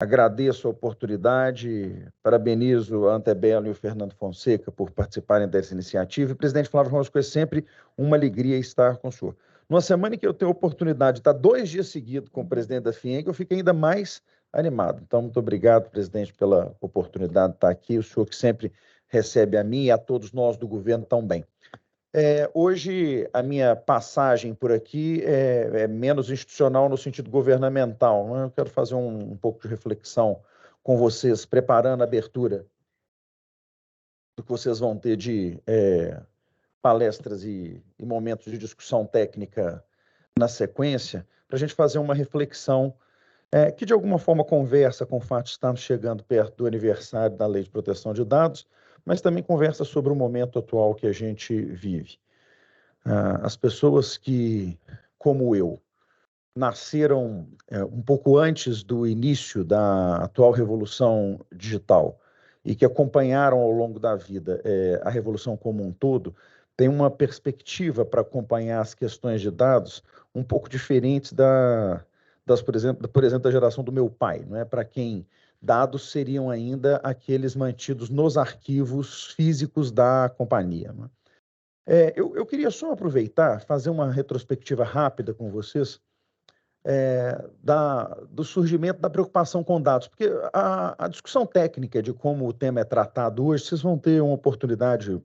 Agradeço a oportunidade, parabenizo a Antebellum e o Fernando Fonseca por participarem dessa iniciativa. E, presidente Flávio Roscoe, é sempre uma alegria estar com o senhor. Numa semana em que eu tenho a oportunidade de estar 2 dias seguidos com o presidente da FIENG, eu fico ainda mais animado. Então, muito obrigado, presidente, pela oportunidade de estar aqui. O senhor que sempre recebe a mim e a todos nós do governo tão bem. Hoje, a minha passagem por aqui é menos institucional no sentido governamental, né? Eu quero fazer um pouco de reflexão com vocês, preparando a abertura do que vocês vão ter de palestras e momentos de discussão técnica na sequência, para a gente fazer uma reflexão que, de alguma forma, conversa com o fato de estarmos chegando perto do aniversário da Lei de Proteção de Dados, mas também conversa sobre o momento atual que a gente vive. As pessoas que, como eu, nasceram um pouco antes do início da atual revolução digital e que acompanharam ao longo da vida a revolução como um todo, têm uma perspectiva para acompanhar as questões de dados um pouco diferentes por exemplo, da geração do meu pai, não é? Para quem dados seriam ainda aqueles mantidos nos arquivos físicos da companhia, não é? Eu queria só aproveitar, fazer uma retrospectiva rápida com vocês do surgimento da preocupação com dados, porque a discussão técnica de como o tema é tratado hoje, vocês vão ter uma oportunidade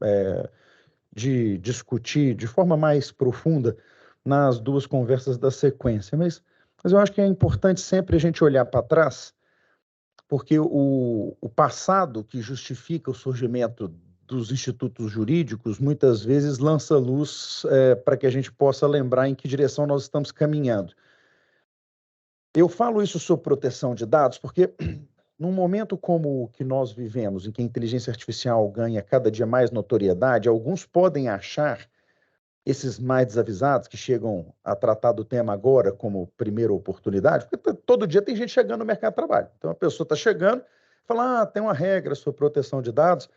de discutir de forma mais profunda nas 2 conversas da sequência, mas eu acho que é importante sempre a gente olhar para trás, porque o passado que justifica o surgimento dos institutos jurídicos, muitas vezes lança luz para que a gente possa lembrar em que direção nós estamos caminhando. Eu falo isso sobre proteção de dados porque, num momento como o que nós vivemos, em que a inteligência artificial ganha cada dia mais notoriedade, alguns podem achar, esses mais desavisados que chegam a tratar do tema agora como primeira oportunidade, porque todo dia tem gente chegando no mercado de trabalho. Então a pessoa está chegando, fala, tem uma regra sobre proteção de dados,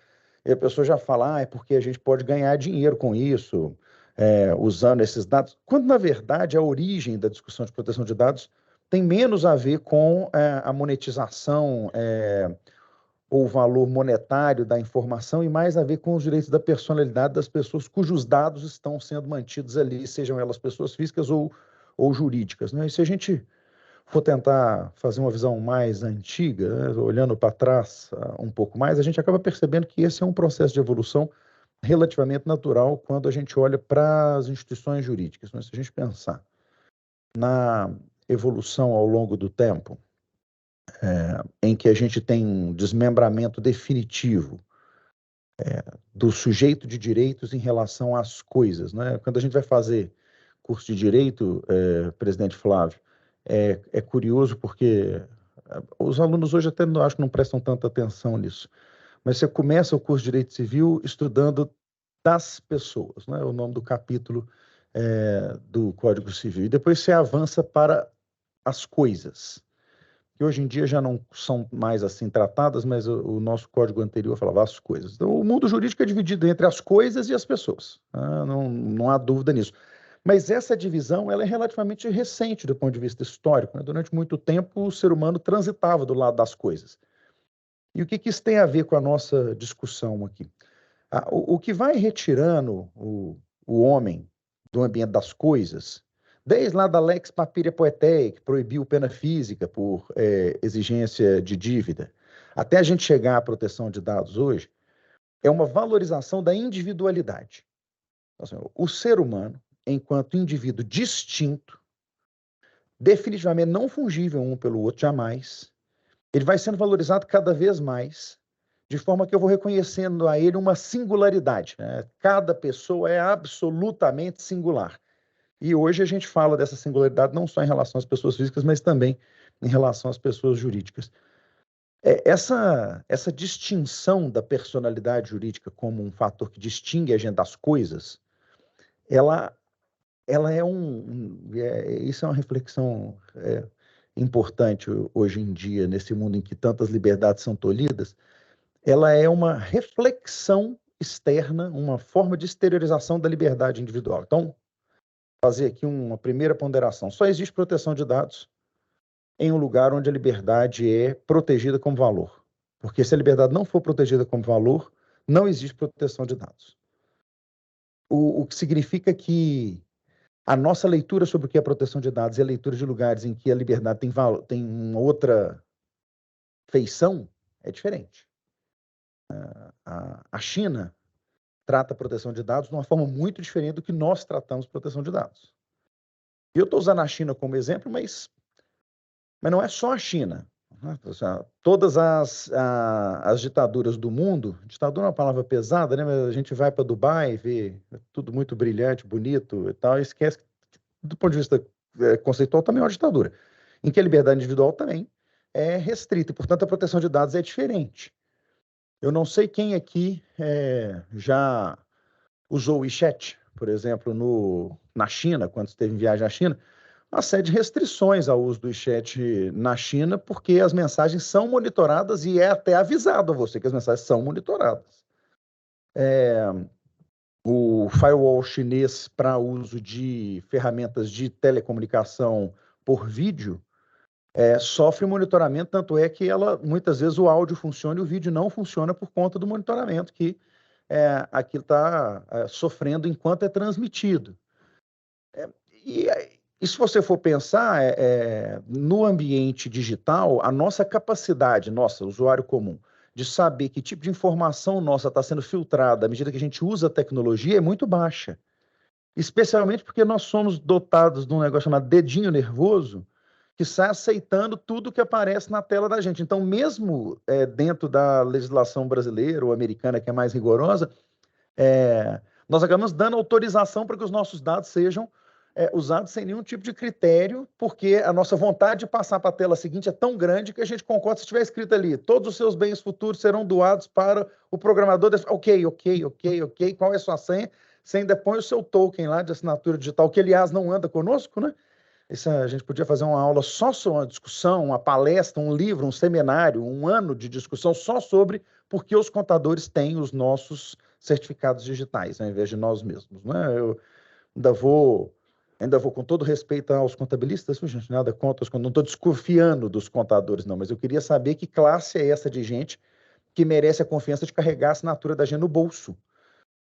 e a pessoa já fala, é porque a gente pode ganhar dinheiro com isso, usando esses dados, quando na verdade a origem da discussão de proteção de dados tem menos a ver com a monetização ou o valor monetário da informação e mais a ver com os direitos da personalidade das pessoas cujos dados estão sendo mantidos ali, sejam elas pessoas físicas ou jurídicas, né? E se a gente for tentar fazer uma visão mais antiga, né, olhando para trás um pouco mais, a gente acaba percebendo que esse é um processo de evolução relativamente natural quando a gente olha para as instituições jurídicas. Mas se a gente pensar na evolução ao longo do tempo, em que a gente tem um desmembramento definitivo do sujeito de direitos em relação às coisas, né? Quando a gente vai fazer curso de direito, presidente Flávio, é curioso porque os alunos hoje até acho que não prestam tanta atenção nisso, mas você começa o curso de Direito Civil estudando das pessoas, né? O nome do capítulo do Código Civil, e depois você avança para as coisas, que hoje em dia já não são mais assim tratadas, mas o nosso código anterior falava as coisas. Então, o mundo jurídico é dividido entre as coisas e as pessoas, não há dúvida nisso. Mas essa divisão ela é relativamente recente do ponto de vista histórico, né? Durante muito tempo, o ser humano transitava do lado das coisas. E o que isso tem a ver com a nossa discussão aqui? O que vai retirando o homem do ambiente das coisas, desde lá da Lex Papiria Poetae, que proibiu pena física por exigência de dívida, até a gente chegar à proteção de dados hoje, é uma valorização da individualidade. Então, assim, o ser humano, enquanto indivíduo distinto, definitivamente não fungível um pelo outro, jamais, ele vai sendo valorizado cada vez mais, de forma que eu vou reconhecendo a ele uma singularidade, né? Cada pessoa é absolutamente singular. E hoje a gente fala dessa singularidade não só em relação às pessoas físicas, mas também em relação às pessoas jurídicas. Essa distinção da personalidade jurídica como um fator que distingue a gente das coisas, ela isso é uma reflexão importante hoje em dia, nesse mundo em que tantas liberdades são tolhidas, ela é uma reflexão externa, uma forma de exteriorização da liberdade individual. Então, fazer aqui uma primeira ponderação. Só existe proteção de dados em um lugar onde a liberdade é protegida como valor. Porque se a liberdade não for protegida como valor, não existe proteção de dados. O que significa que a nossa leitura sobre o que é proteção de dados e a leitura de lugares em que a liberdade tem uma outra feição é diferente. A China trata a proteção de dados de uma forma muito diferente do que nós tratamos proteção de dados. Eu estou usando a China como exemplo, mas não é só a China. Todas as ditaduras do mundo, ditadura é uma palavra pesada, né? Mas a gente vai para Dubai, vê tudo muito brilhante, bonito e tal, e esquece que, do ponto de vista conceitual, também é uma ditadura, em que a liberdade individual também é restrita, e, portanto, a proteção de dados é diferente. Eu não sei quem aqui já usou o WeChat, por exemplo, na China, quando esteve em viagem à China, uma série de restrições ao uso do WeChat na China, porque as mensagens são monitoradas e é até avisado a você que as mensagens são monitoradas. O firewall chinês para uso de ferramentas de telecomunicação por vídeo sofre monitoramento, tanto é que muitas vezes o áudio funciona e o vídeo não funciona por conta do monitoramento que aquilo está sofrendo enquanto é transmitido. E se você for pensar, no ambiente digital, a nossa capacidade, usuário comum, de saber que tipo de informação nossa está sendo filtrada à medida que a gente usa a tecnologia é muito baixa. Especialmente porque nós somos dotados de um negócio chamado dedinho nervoso, que sai aceitando tudo que aparece na tela da gente. Então, mesmo dentro da legislação brasileira ou americana, que é mais rigorosa, nós acabamos dando autorização para que os nossos dados sejam usados sem nenhum tipo de critério, porque a nossa vontade de passar para a tela seguinte é tão grande que a gente concorda, se estiver escrito ali, todos os seus bens futuros serão doados para o programador. Ok, qual é a sua senha? Você ainda põe o seu token lá de assinatura digital, que aliás não anda conosco, né? A gente podia fazer uma aula só sobre uma discussão, uma palestra, um livro, um seminário, um ano de discussão só sobre por que os contadores têm os nossos certificados digitais, ao invés de nós mesmos, né? Eu ainda vou, com todo respeito aos contabilistas, gente, nada contra, não estou desconfiando dos contadores, não, mas eu queria saber que classe é essa de gente que merece a confiança de carregar a assinatura da gente no bolso.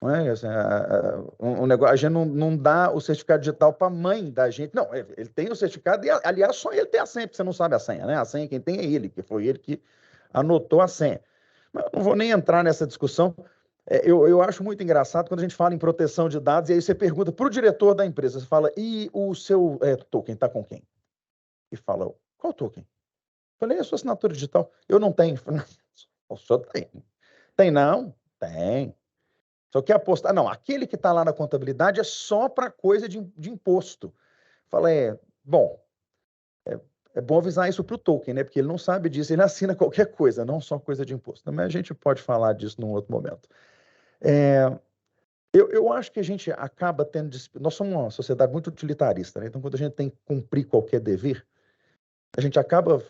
Não é? Assim, a gente não dá o certificado digital para a mãe da gente. Não, ele tem o certificado e, aliás, só ele tem a senha, porque você não sabe a senha, né? A senha quem tem é ele, que foi ele que anotou a senha. Mas eu não vou nem entrar nessa discussão. Eu acho muito engraçado quando a gente fala em proteção de dados e aí você pergunta para o diretor da empresa, você fala, e o seu token está com quem? E fala, qual token? Eu falei, a sua assinatura digital. Eu não tenho. O senhor tem. Tem não? Tem. Só que apostar, não, aquele que está lá na contabilidade é só para coisa de imposto. Fala, bom, é bom avisar isso para o token, né? Porque ele não sabe disso, ele assina qualquer coisa, não só coisa de imposto. Mas a gente pode falar disso num outro momento. Eu acho que a gente acaba tendo. Nós somos uma sociedade muito utilitarista, né? Então, quando a gente tem que cumprir qualquer dever, a gente acaba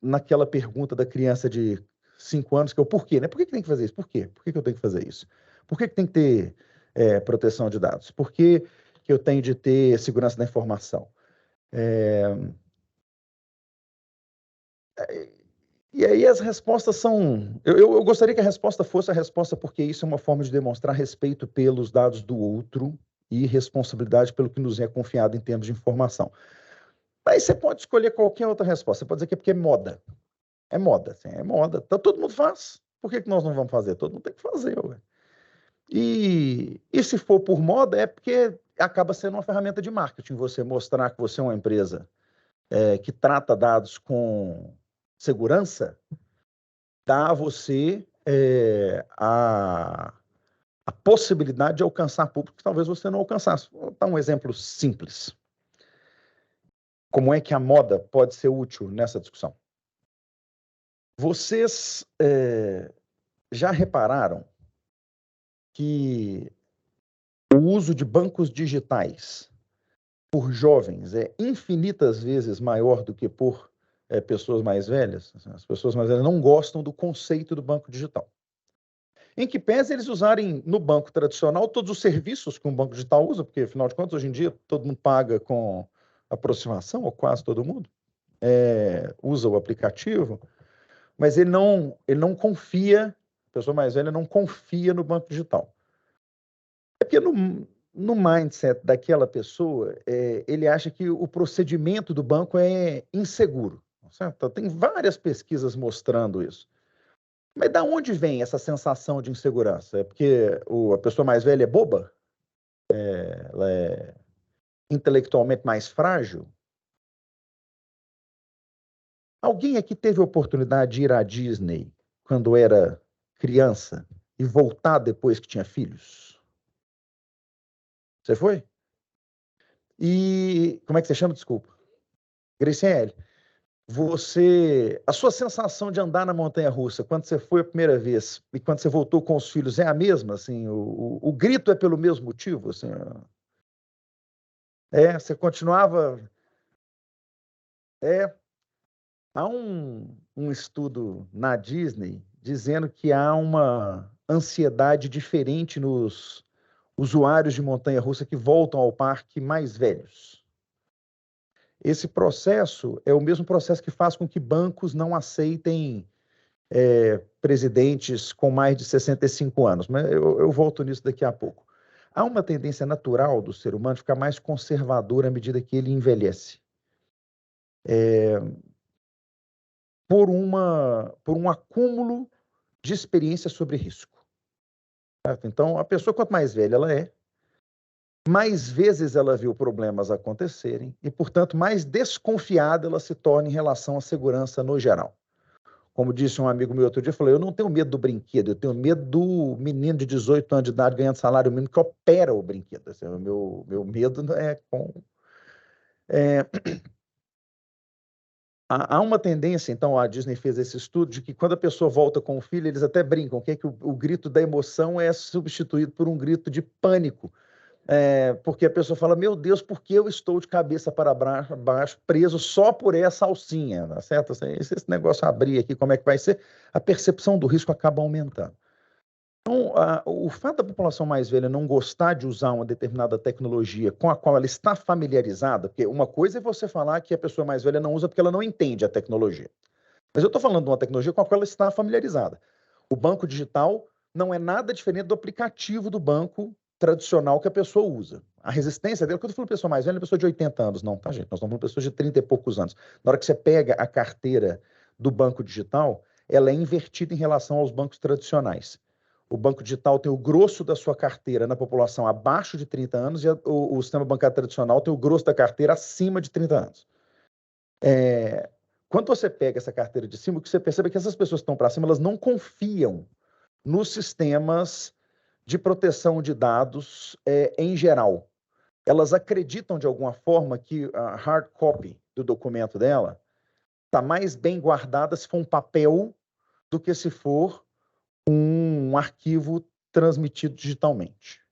naquela pergunta da criança de 5 anos, que é o porquê, né? Por que tem que fazer isso? Por quê? Por que eu tenho que fazer isso? Por que tem que ter proteção de dados? Por que eu tenho de ter segurança da informação? E aí as respostas são... Eu gostaria que a resposta fosse a resposta porque isso é uma forma de demonstrar respeito pelos dados do outro e responsabilidade pelo que nos é confiado em termos de informação. Aí você pode escolher qualquer outra resposta. Você pode dizer que é porque é moda. É moda, assim, é moda. Então, todo mundo faz. Por que nós não vamos fazer? Todo mundo tem que fazer, ué. E se for por moda, é porque acaba sendo uma ferramenta de marketing. Você mostrar que você é uma empresa que trata dados com segurança, dá a você a possibilidade de alcançar público que talvez você não alcançasse. Vou dar um exemplo simples. Como é que a moda pode ser útil nessa discussão? Vocês já repararam que o uso de bancos digitais por jovens é infinitas vezes maior do que por pessoas mais velhas? As pessoas mais velhas não gostam do conceito do banco digital. Em que pese eles usarem no banco tradicional todos os serviços que um banco digital usa, porque, afinal de contas, hoje em dia, todo mundo paga com aproximação, ou quase todo mundo. usa o aplicativo, mas ele não confia, a pessoa mais velha não confia no banco digital. É porque no mindset daquela pessoa, ele acha que o procedimento do banco é inseguro. Certo? Então, tem várias pesquisas mostrando isso. Mas da onde vem essa sensação de insegurança? É porque a pessoa mais velha é boba? Ela é intelectualmente mais frágil? Alguém aqui teve a oportunidade de ir à Disney quando era criança e voltar depois que tinha filhos? Você foi? E como é que você chama? Desculpa. Graciele, a sua sensação de andar na montanha-russa, quando você foi a primeira vez e quando você voltou com os filhos, é a mesma? Assim, o grito é pelo mesmo motivo? Assim, você continuava... É, há um estudo na Disney dizendo que há uma ansiedade diferente nos usuários de montanha-russa que voltam ao parque mais velhos. Esse processo é o mesmo processo que faz com que bancos não aceitem presidentes com mais de 65 anos, mas eu volto nisso daqui a pouco. Há uma tendência natural do ser humano de ficar mais conservador à medida que ele envelhece. Por um acúmulo de experiência sobre risco. Certo? Então, a pessoa, quanto mais velha ela é, mais vezes ela viu problemas acontecerem e, portanto, mais desconfiada ela se torna em relação à segurança no geral. Como disse um amigo meu outro dia, falou, eu não tenho medo do brinquedo, eu tenho medo do menino de 18 anos de idade ganhando salário mínimo que opera o brinquedo. Assim, o meu medo é com... Há uma tendência, então, a Disney fez esse estudo, de que quando a pessoa volta com o filho, eles até brincam, que o grito da emoção é substituído por um grito de pânico. Porque a pessoa fala, meu Deus, por que eu estou de cabeça para baixo, preso só por essa alcinha? Tá certo? Se esse negócio abrir aqui, como é que vai ser? A percepção do risco acaba aumentando. Então, o fato da população mais velha não gostar de usar uma determinada tecnologia com a qual ela está familiarizada, porque uma coisa é você falar que a pessoa mais velha não usa porque ela não entende a tecnologia. Mas eu estou falando de uma tecnologia com a qual ela está familiarizada. O banco digital não é nada diferente do aplicativo do banco tradicional que a pessoa usa. A resistência dele, quando eu falo pessoa mais velha, é pessoa de 80 anos, não, tá, gente? Nós estamos falando de pessoas de 30 e poucos anos. Na hora que você pega a carteira do banco digital, ela é invertida em relação aos bancos tradicionais. O banco digital tem o grosso da sua carteira na população abaixo de 30 anos e o sistema bancário tradicional tem o grosso da carteira acima de 30 anos. Quando você pega essa carteira de cima, o que você percebe é que essas pessoas que estão para cima, elas não confiam nos sistemas de proteção de dados em geral. Elas acreditam, de alguma forma, que a hard copy do documento dela está mais bem guardada se for um papel do que se for um arquivo transmitido digitalmente.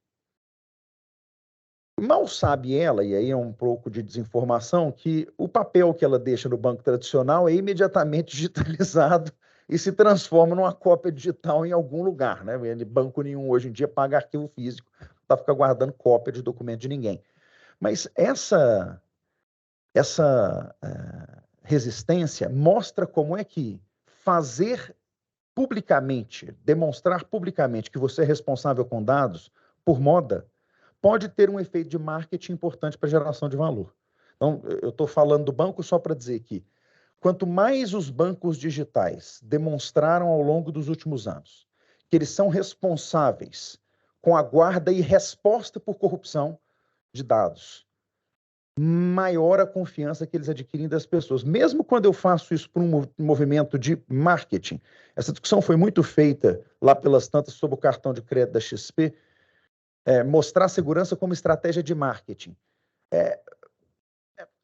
Mal sabe ela, e aí é um pouco de desinformação, que o papel que ela deixa no banco tradicional é imediatamente digitalizado e se transforma numa cópia digital em algum lugar, né? Banco nenhum hoje em dia paga arquivo físico para ficar guardando cópia de documento de ninguém. Mas essa resistência mostra como é que fazer publicamente, demonstrar publicamente que você é responsável com dados, por moda, pode ter um efeito de marketing importante para a geração de valor. Então, eu estou falando do banco só para dizer que quanto mais os bancos digitais demonstraram ao longo dos últimos anos que eles são responsáveis com a guarda e resposta por corrupção de dados, maior a confiança que eles adquirem das pessoas. Mesmo quando eu faço isso por um movimento de marketing, essa discussão foi muito feita lá pelas tantas sobre o cartão de crédito da XP, mostrar segurança como estratégia de marketing.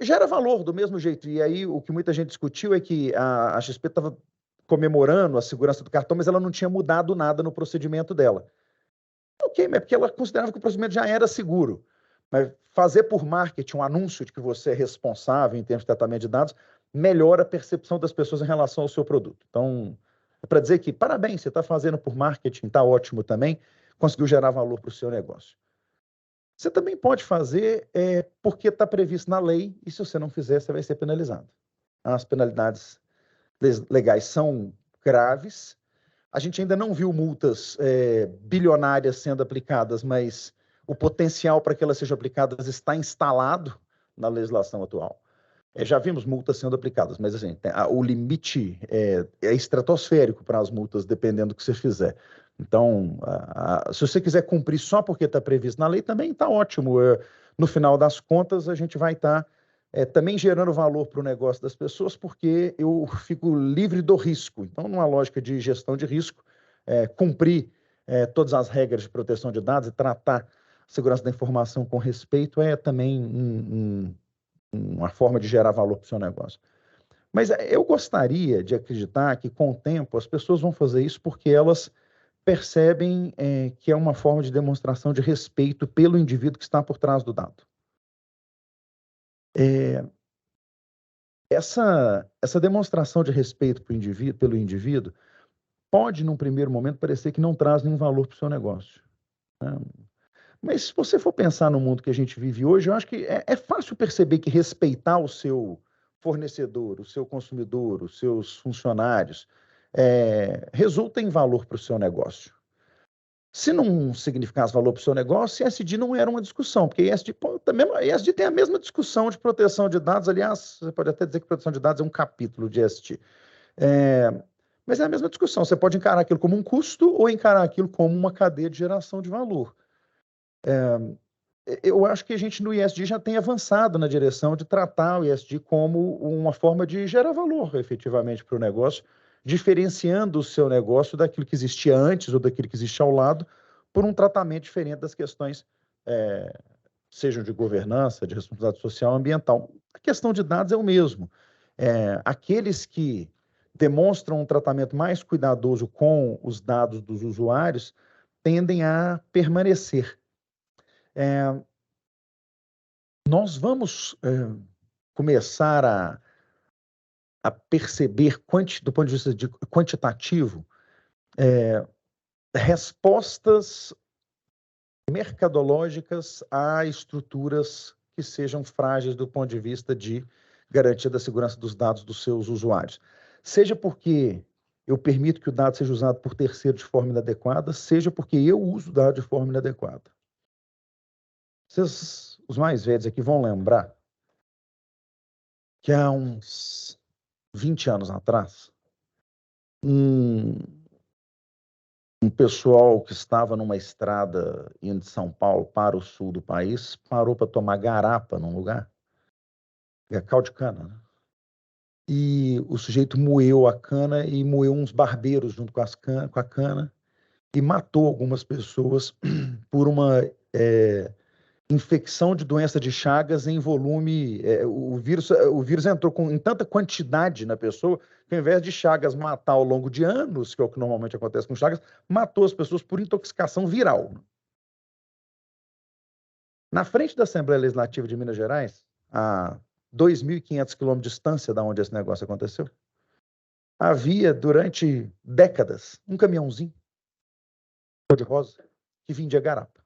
Gera valor do mesmo jeito. E aí o que muita gente discutiu é que a XP estava comemorando a segurança do cartão, mas ela não tinha mudado nada no procedimento dela. Ok, mas é porque ela considerava que o procedimento já era seguro. Mas fazer por marketing um anúncio de que você é responsável em termos de tratamento de dados melhora a percepção das pessoas em relação ao seu produto. Então, é para dizer que parabéns, você está fazendo por marketing, está ótimo também, conseguiu gerar valor para o seu negócio. Você também pode fazer porque está previsto na lei e se você não fizer, você vai ser penalizado. as penalidades legais são graves. A gente ainda não viu multas bilionárias sendo aplicadas, mas o potencial para que elas sejam aplicadas está instalado na legislação atual. Já vimos multas sendo aplicadas, mas assim, o limite é estratosférico para as multas, dependendo do que você fizer. Então, se você quiser cumprir só porque está previsto na lei, também está ótimo. No final das contas, a gente vai estar também gerando valor para o negócio das pessoas, porque eu fico livre do risco. Então, numa lógica de gestão de risco, cumprir todas as regras de proteção de dados e tratar a segurança da informação com respeito é também uma forma de gerar valor para o seu negócio. Mas eu gostaria de acreditar que, com o tempo, as pessoas vão fazer isso porque elas percebem que é uma forma de demonstração de respeito pelo indivíduo que está por trás do dado. Essa demonstração de respeito pelo indivíduo pode, num primeiro momento, parecer que não traz nenhum valor para o seu negócio, né? Mas se você for pensar no mundo que a gente vive hoje, eu acho que é fácil perceber que respeitar o seu fornecedor, o seu consumidor, os seus funcionários, resulta em valor para o seu negócio. Se não significasse valor para o seu negócio, ESG não era uma discussão, porque ESG tem a mesma discussão de proteção de dados. Aliás, você pode até dizer que proteção de dados é um capítulo de ESG. Mas é a mesma discussão. Você pode encarar aquilo como um custo ou encarar aquilo como uma cadeia de geração de valor. Eu acho que a gente no ESG já tem avançado na direção de tratar o ESG como uma forma de gerar valor efetivamente para o negócio, diferenciando o seu negócio daquilo que existia antes ou daquilo que existe ao lado, por um tratamento diferente das questões, sejam de governança, de responsabilidade social, ambiental. A questão de dados é o mesmo. Aqueles que demonstram um tratamento mais cuidadoso com os dados dos usuários tendem a permanecer. Nós vamos começar a perceber, do ponto de vista quantitativo, respostas mercadológicas a estruturas que sejam frágeis do ponto de vista de garantia da segurança dos dados dos seus usuários. Seja porque eu permito que o dado seja usado por terceiro de forma inadequada, seja porque eu uso o dado de forma inadequada. Vocês, os mais velhos aqui, vão lembrar que há uns 20 anos atrás, um pessoal que estava numa estrada indo de São Paulo para o sul do país parou para tomar garapa num lugar, caldo de cana, né? E o sujeito moeu a cana e moeu uns barbeiros junto com a cana e matou algumas pessoas por uma infecção de doença de Chagas em volume. O vírus entrou em tanta quantidade na pessoa que, ao invés de Chagas matar ao longo de anos, que é o que normalmente acontece com Chagas, matou as pessoas por intoxicação viral. Na frente da Assembleia Legislativa de Minas Gerais, a 2.500 quilômetros de distância da onde esse negócio aconteceu, havia, durante décadas, um caminhãozinho cor-de-rosa que vendia garapa.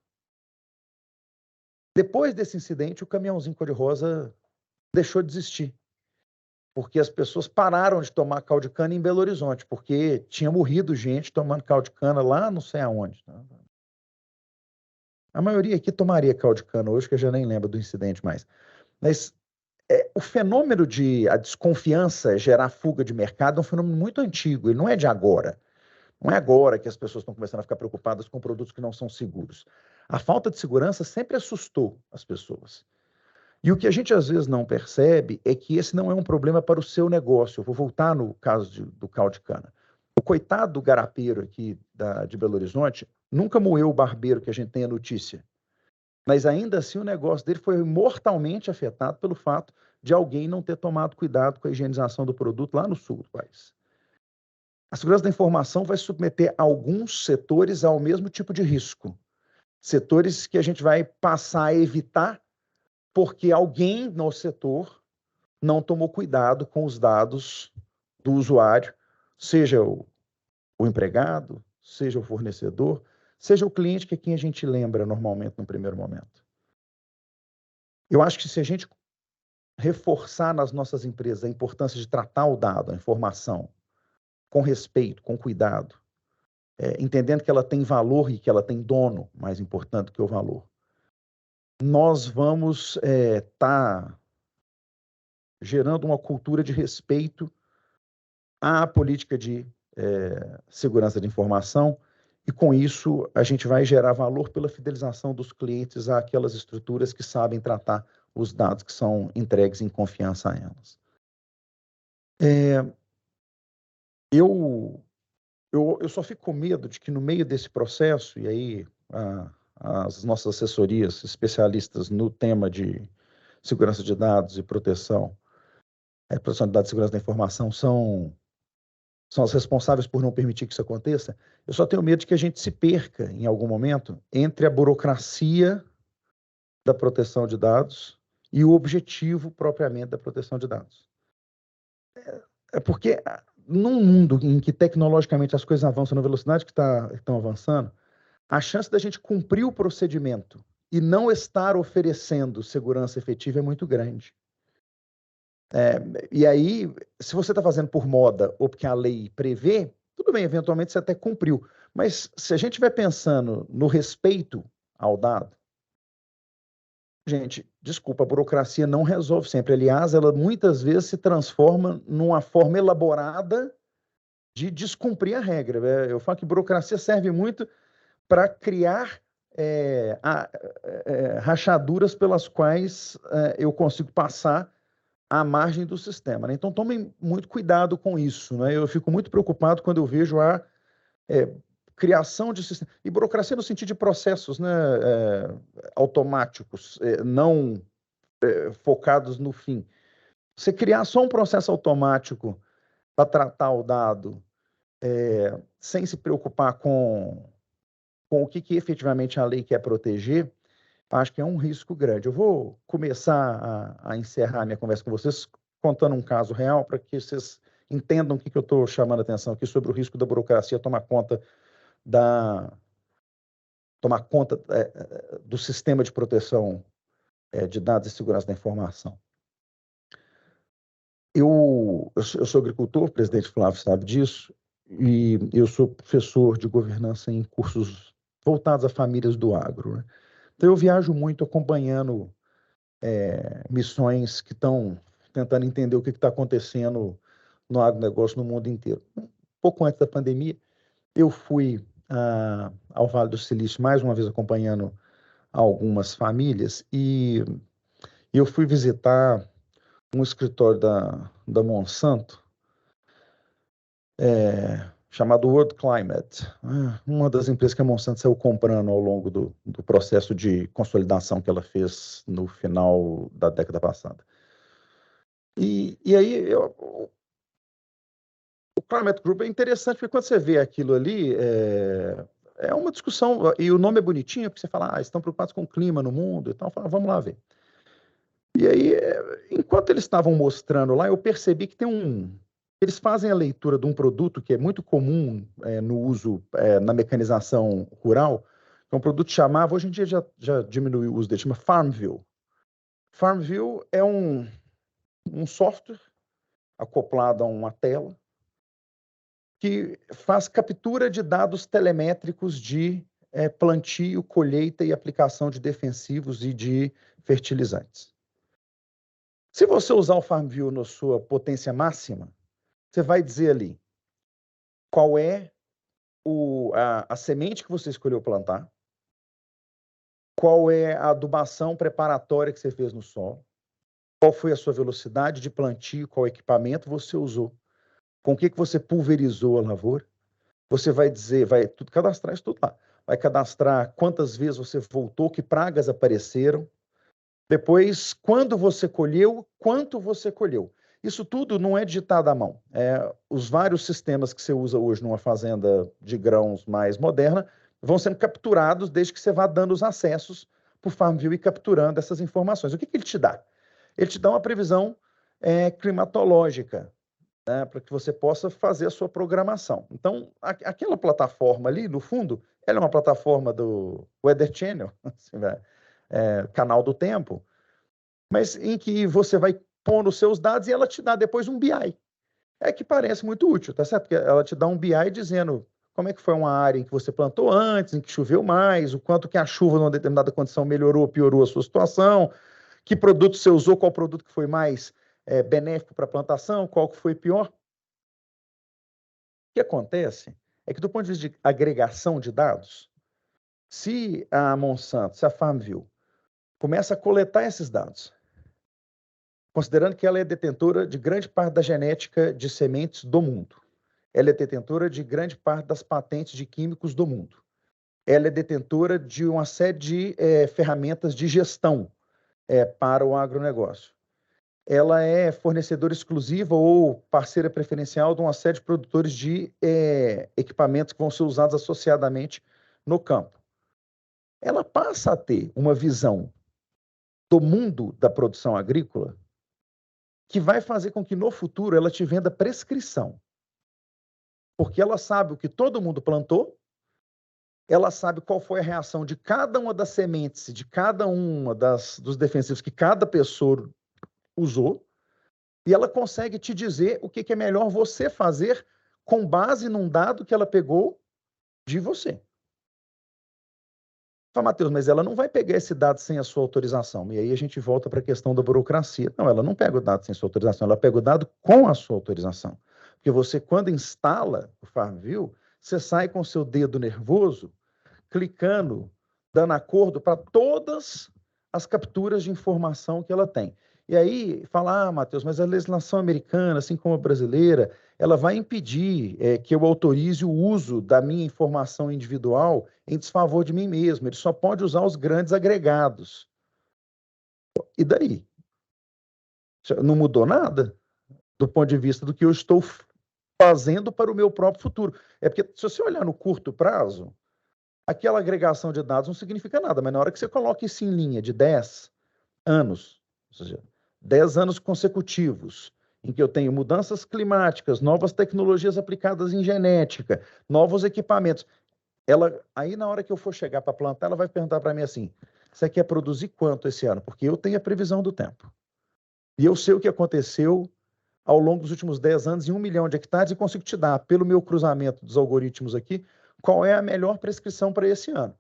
Depois desse incidente, o caminhãozinho cor-de-rosa deixou de existir, porque as pessoas pararam de tomar caldo de cana em Belo Horizonte, porque tinha morrido gente tomando caldo de cana lá não sei aonde. A maioria aqui tomaria caldo de cana hoje, que eu já nem lembro do incidente mais. Mas o fenômeno de a desconfiança gerar fuga de mercado é um fenômeno muito antigo, ele não é de agora. Não é agora que as pessoas estão começando a ficar preocupadas com produtos que não são seguros. A falta de segurança sempre assustou as pessoas. E o que a gente às vezes não percebe é que esse não é um problema para o seu negócio. Eu vou voltar no caso do caldo de cana. O coitado do garapeiro aqui de Belo Horizonte nunca moeu o barbeiro que a gente tem a notícia. Mas ainda assim o negócio dele foi mortalmente afetado pelo fato de alguém não ter tomado cuidado com a higienização do produto lá no sul do país. A segurança da informação vai submeter alguns setores ao mesmo tipo de risco. Setores que a gente vai passar a evitar porque alguém no setor não tomou cuidado com os dados do usuário, seja o empregado, seja o fornecedor, seja o cliente, que é quem a gente lembra normalmente no primeiro momento. Eu acho que se a gente reforçar nas nossas empresas a importância de tratar o dado, a informação, com respeito, com cuidado, entendendo que ela tem valor e que ela tem dono, mais importante do que o valor, nós vamos estar gerando uma cultura de respeito à política de segurança de informação, e com isso a gente vai gerar valor pela fidelização dos clientes àquelas estruturas que sabem tratar os dados que são entregues em confiança a elas. Eu só fico com medo de que no meio desse processo, e aí as nossas assessorias especialistas no tema de segurança de dados e proteção de dados e segurança da informação são as responsáveis por não permitir que isso aconteça. Eu só tenho medo de que a gente se perca em algum momento entre a burocracia da proteção de dados e o objetivo propriamente da proteção de dados. É porque num mundo em que tecnologicamente as coisas avançam na velocidade que estão avançando, a chance da gente cumprir o procedimento e não estar oferecendo segurança efetiva é muito grande. E aí, se você está fazendo por moda ou porque a lei prevê, tudo bem, eventualmente você até cumpriu. Mas se a gente estiver pensando no respeito ao dado, gente, desculpa, a burocracia não resolve sempre. Aliás, ela muitas vezes se transforma numa forma elaborada de descumprir a regra. Eu falo que burocracia serve muito para criar rachaduras pelas quais eu consigo passar à margem do sistema, né? Então, tomem muito cuidado com isso, né? Eu fico muito preocupado quando eu vejo a criação de sistemas, e burocracia no sentido de processos, né, automáticos, não focados no fim. Você criar só um processo automático para tratar o dado sem se preocupar com o que efetivamente a lei quer proteger, acho que é um risco grande. Eu vou começar a encerrar minha conversa com vocês contando um caso real para que vocês entendam o que eu estou chamando a atenção aqui sobre o risco da burocracia tomar conta do sistema de proteção de dados e segurança da informação. Eu sou agricultor, o presidente Flávio sabe disso, e eu sou professor de governança em cursos voltados a famílias do agro, né? Então, eu viajo muito acompanhando missões que estão tentando entender o que está acontecendo no agronegócio no mundo inteiro. Um pouco antes da pandemia, eu fui ao Vale do Silício, mais uma vez acompanhando algumas famílias, e eu fui visitar um escritório da Monsanto, chamado World Climate, uma das empresas que a Monsanto saiu comprando ao longo do processo de consolidação que ela fez no final da década passada. E aí, o Climate Group é interessante, porque quando você vê aquilo ali, é uma discussão, e o nome é bonitinho, porque você fala, estão preocupados com o clima no mundo e tal, fala, vamos lá ver. E aí, enquanto eles estavam mostrando lá, eu percebi que eles fazem a leitura de um produto que é muito comum no uso na mecanização rural, que é um produto chamado, hoje em dia já diminuiu o uso dele, chama FarmView. FarmView é um software acoplado a uma tela que faz captura de dados telemétricos de plantio, colheita e aplicação de defensivos e de fertilizantes. Se você usar o FarmView na sua potência máxima, você vai dizer ali qual é a semente que você escolheu plantar, qual é a adubação preparatória que você fez no solo, qual foi a sua velocidade de plantio, qual equipamento você usou, com o que você pulverizou a lavoura. Você vai dizer, vai cadastrar isso tudo lá. Vai cadastrar quantas vezes você voltou, que pragas apareceram. Depois, quando você colheu, quanto você colheu. Isso tudo não é digitado à mão. Os vários sistemas que você usa hoje numa fazenda de grãos mais moderna vão sendo capturados desde que você vá dando os acessos para o FarmView e capturando essas informações. O que ele te dá? Ele te dá uma previsão climatológica, né, para que você possa fazer a sua programação. Então, aquela plataforma ali, no fundo, ela é uma plataforma do Weather Channel, assim, canal do tempo, mas em que você vai pondo os seus dados e ela te dá depois um BI. É que parece muito útil, tá certo? Porque ela te dá um BI dizendo como é que foi uma área em que você plantou antes, em que choveu mais, o quanto que a chuva numa determinada condição melhorou ou piorou a sua situação, que produto você usou, qual produto que foi mais benéfico para a plantação, qual que foi pior. O que acontece é que do ponto de vista de agregação de dados, se a Monsanto, se a FarmVille começa a coletar esses dados, considerando que ela é detentora de grande parte da genética de sementes do mundo, ela é detentora de grande parte das patentes de químicos do mundo, ela é detentora de uma série de ferramentas de gestão para o agronegócio. Ela é fornecedora exclusiva ou parceira preferencial de uma série de produtores de equipamentos que vão ser usados associadamente no campo. Ela passa a ter uma visão do mundo da produção agrícola que vai fazer com que no futuro ela te venda prescrição. Porque ela sabe o que todo mundo plantou, ela sabe qual foi a reação de cada uma das sementes, de cada uma dos defensivos que cada pessoa usou, e ela consegue te dizer o que é melhor você fazer com base num dado que ela pegou de você. Fala, Matheus, mas ela não vai pegar esse dado sem a sua autorização. E aí a gente volta para a questão da burocracia. Não, ela não pega o dado sem sua autorização, ela pega o dado com a sua autorização. Porque você, quando instala o FarmVille, você sai com o seu dedo nervoso, clicando, dando acordo para todas as capturas de informação que ela tem. E aí, fala, Matheus, mas a legislação americana, assim como a brasileira, ela vai impedir que eu autorize o uso da minha informação individual em desfavor de mim mesmo. Ele só pode usar os grandes agregados. E daí? Não mudou nada do ponto de vista do que eu estou fazendo para o meu próprio futuro. É porque, se você olhar no curto prazo, aquela agregação de dados não significa nada, mas na hora que você coloca isso em linha de 10 anos, ou seja, 10 anos consecutivos, em que eu tenho mudanças climáticas, novas tecnologias aplicadas em genética, novos equipamentos, aí na hora que eu for chegar para plantar, ela vai perguntar para mim assim, você quer produzir quanto esse ano? Porque eu tenho a previsão do tempo. E eu sei o que aconteceu ao longo dos últimos 10 anos em 1 milhão de hectares e consigo te dar, pelo meu cruzamento dos algoritmos aqui, qual é a melhor prescrição para esse ano.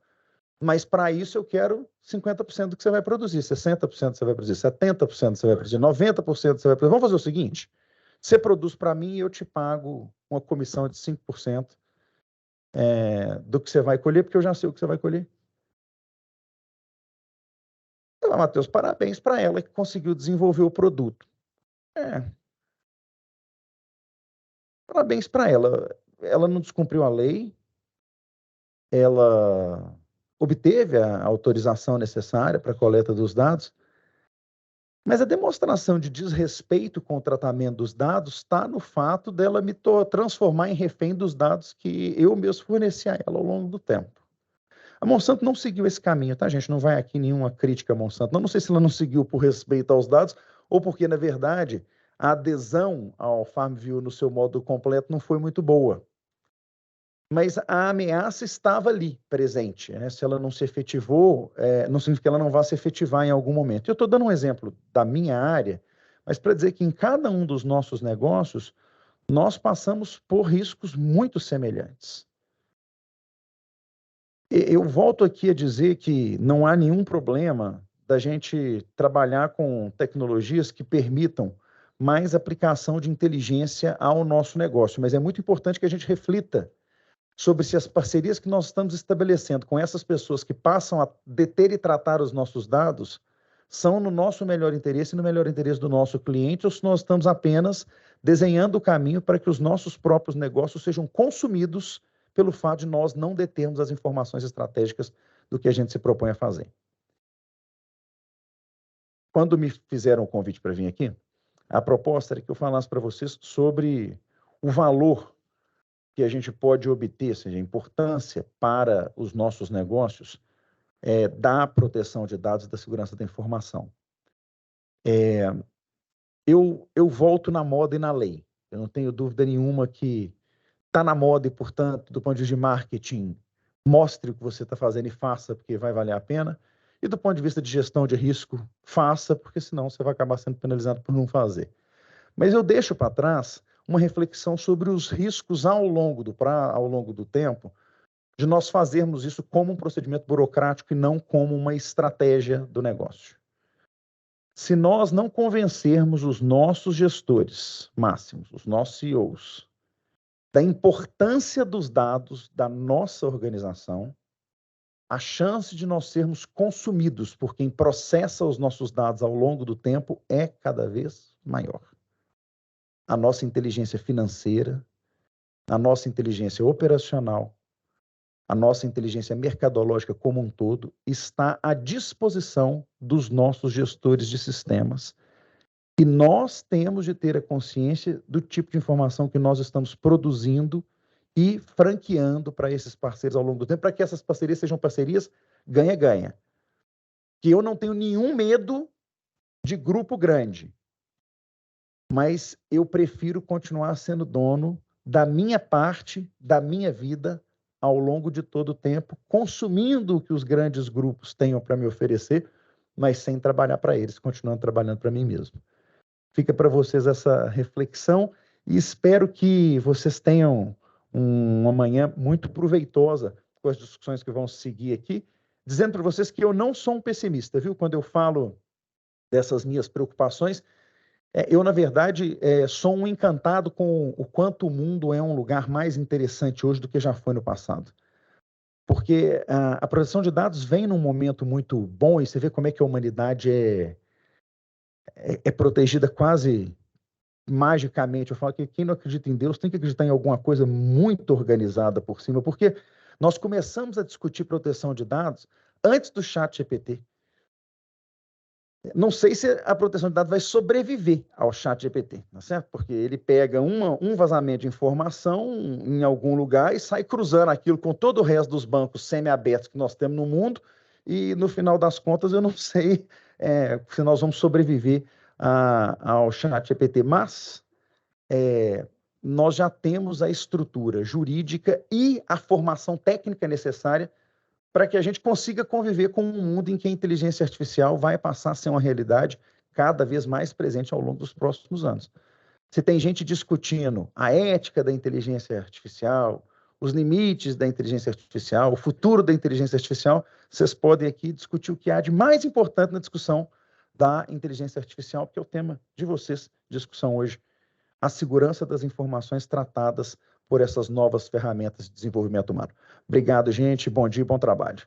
Mas para isso eu quero 50% do que você vai produzir, 60% você vai produzir, 70% você vai produzir, 90% você vai produzir. Vamos fazer o seguinte, você produz para mim e eu te pago uma comissão de 5% do que você vai colher, porque eu já sei o que você vai colher. Então, Matheus, parabéns para ela que conseguiu desenvolver o produto. Parabéns para ela. Ela não descumpriu a lei, ela obteve a autorização necessária para a coleta dos dados, mas a demonstração de desrespeito com o tratamento dos dados está no fato dela me transformar em refém dos dados que eu mesmo forneci a ela ao longo do tempo. A Monsanto não seguiu esse caminho, tá, gente? Não vai aqui nenhuma crítica à Monsanto. Não sei se ela não seguiu por respeito aos dados ou porque, na verdade, a adesão ao FarmVille no seu modo completo não foi muito boa. Mas a ameaça estava ali, presente. Né? Se ela não se efetivou, não significa que ela não vá se efetivar em algum momento. Eu estou dando um exemplo da minha área, mas para dizer que em cada um dos nossos negócios, nós passamos por riscos muito semelhantes. Eu volto aqui a dizer que não há nenhum problema da gente trabalhar com tecnologias que permitam mais aplicação de inteligência ao nosso negócio, mas é muito importante que a gente reflita sobre se as parcerias que nós estamos estabelecendo com essas pessoas que passam a deter e tratar os nossos dados são no nosso melhor interesse e no melhor interesse do nosso cliente, ou se nós estamos apenas desenhando o caminho para que os nossos próprios negócios sejam consumidos pelo fato de nós não determos as informações estratégicas do que a gente se propõe a fazer. Quando me fizeram o convite para vir aqui, a proposta era que eu falasse para vocês sobre o valor que a gente pode obter, ou seja, a importância para os nossos negócios da proteção de dados e da segurança da informação. Eu volto na moda e na lei. Eu não tenho dúvida nenhuma que está na moda e, portanto, do ponto de vista de marketing, mostre o que você está fazendo e faça, porque vai valer a pena. E do ponto de vista de gestão de risco, faça, porque senão você vai acabar sendo penalizado por não fazer. Mas eu deixo para trás uma reflexão sobre os riscos ao longo do tempo, de nós fazermos isso como um procedimento burocrático e não como uma estratégia do negócio. Se nós não convencermos os nossos gestores máximos, os nossos CEOs, da importância dos dados da nossa organização, a chance de nós sermos consumidos por quem processa os nossos dados ao longo do tempo é cada vez maior. A nossa inteligência financeira, a nossa inteligência operacional, a nossa inteligência mercadológica como um todo está à disposição dos nossos gestores de sistemas. E nós temos de ter a consciência do tipo de informação que nós estamos produzindo e franqueando para esses parceiros ao longo do tempo, para que essas parcerias sejam parcerias ganha-ganha. Que eu não tenho nenhum medo de grupo grande, mas eu prefiro continuar sendo dono da minha parte, da minha vida, ao longo de todo o tempo, consumindo o que os grandes grupos tenham para me oferecer, mas sem trabalhar para eles, continuando trabalhando para mim mesmo. Fica para vocês essa reflexão e espero que vocês tenham uma manhã muito proveitosa com as discussões que vão seguir aqui, dizendo para vocês que eu não sou um pessimista, viu? Quando eu falo dessas minhas preocupações, eu, na verdade, sou um encantado com o quanto o mundo é um lugar mais interessante hoje do que já foi no passado. Porque a proteção de dados vem num momento muito bom e você vê como é que a humanidade é protegida quase magicamente. Eu falo que quem não acredita em Deus tem que acreditar em alguma coisa muito organizada por cima, porque nós começamos a discutir proteção de dados antes do ChatGPT. Não sei se a proteção de dados vai sobreviver ao ChatGPT, tá certo? Porque ele pega um vazamento de informação em algum lugar e sai cruzando aquilo com todo o resto dos bancos semi-abertos que nós temos no mundo, e no final das contas eu não sei se nós vamos sobreviver ao ChatGPT, mas nós já temos a estrutura jurídica e a formação técnica necessária para que a gente consiga conviver com um mundo em que a inteligência artificial vai passar a ser uma realidade cada vez mais presente ao longo dos próximos anos. Se tem gente discutindo a ética da inteligência artificial, os limites da inteligência artificial, o futuro da inteligência artificial, vocês podem aqui discutir o que há de mais importante na discussão da inteligência artificial, que é o tema de vocês, discussão hoje, a segurança das informações tratadas por essas novas ferramentas de desenvolvimento humano. Obrigado, gente. Bom dia e bom trabalho.